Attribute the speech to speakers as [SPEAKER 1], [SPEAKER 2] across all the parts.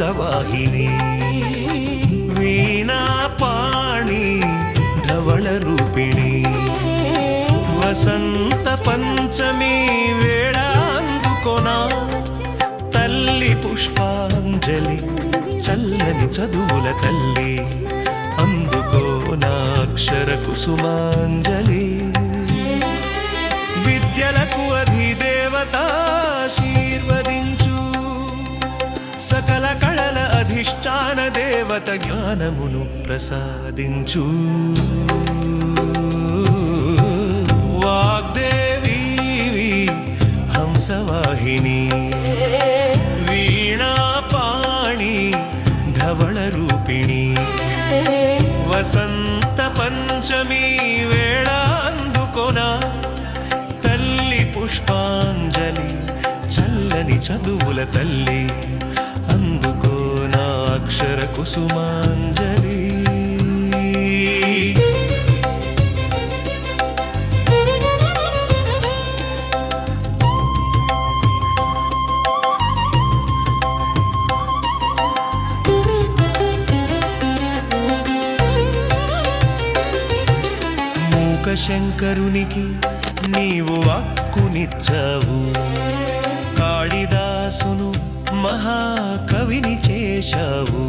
[SPEAKER 1] హంసవాహిని వీణాపాణి ధవళ రూపిణి వసంత పంచమి వేళ అందుకొనా తల్లి పుష్పాంజలి చల్లని చదువుల తల్లి అందుకో నా అక్షర కుసుమాంజలి విద్యలకు అధిదేవత ఆశీర్వదించు సకల కళల అధిష్టాన దేవత జ్ఞానమును ప్రసాదించు వాగ్దేవి హంసవాహిని వీణాపాణి ధవళ రూపిణి వసంత పంచమి వేళ అందుకొనా తల్లి పుష్పాంజలి చల్లని చదువుల తల్లి అందుకో నా అక్షర కుసుమాంజలి శంకరునికి నీవు హక్కునిచ్చావు కాళిదాసును మహాకవిని చేశావు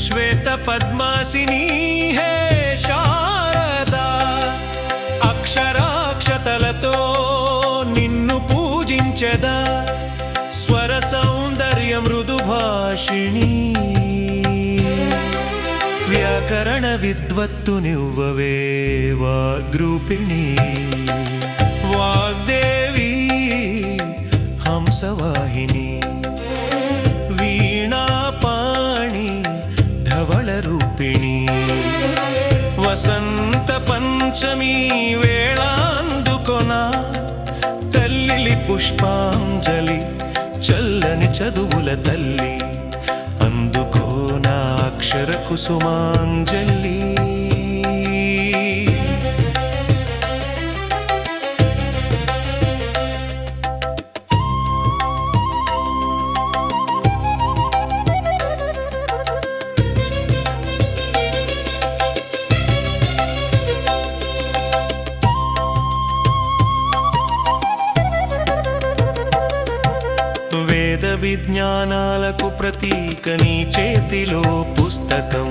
[SPEAKER 1] శ్వేత పద్మాసిని హే శారదా అక్షరాక్షతలతో నిన్ను పూజించదా స్వర సౌందర్య మృదు భాషిణి వ్యాకరణ విద్వత్తు నివ్వవే వాగ్రూపిణి వాగ్దేవి హంసవాహిని వీణాపాణి ధవళ రూపిణి వసంత పంచమి వేళ అందుకొనా తల్లి పుష్పాంజలి చల్లని చదువుల తల్లి అందుకో నా అక్షర కుసుమాంజలి వేద విజ్ఞానాలకు ప్రతీక నీ చేతిలో పుస్తకం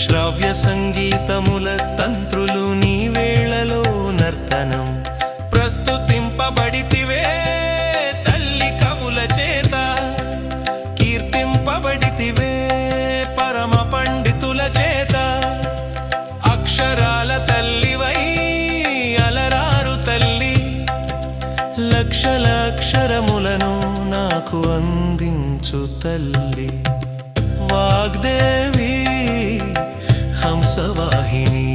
[SPEAKER 1] శ్రావ్య సంగీతముల తంత్రులు నీ వేళలో నర్తనం ప్రస్తుతింపబడితివే తల్లి కవుల చేత కీర్తింపబడితివే పరమ పండితుల చేత అక్షరాల తల్లివై అలరారు తల్లి లక్షల అక్షరములను నాకు అందించు తల్లి వాగ్దేవి హంసవాహిని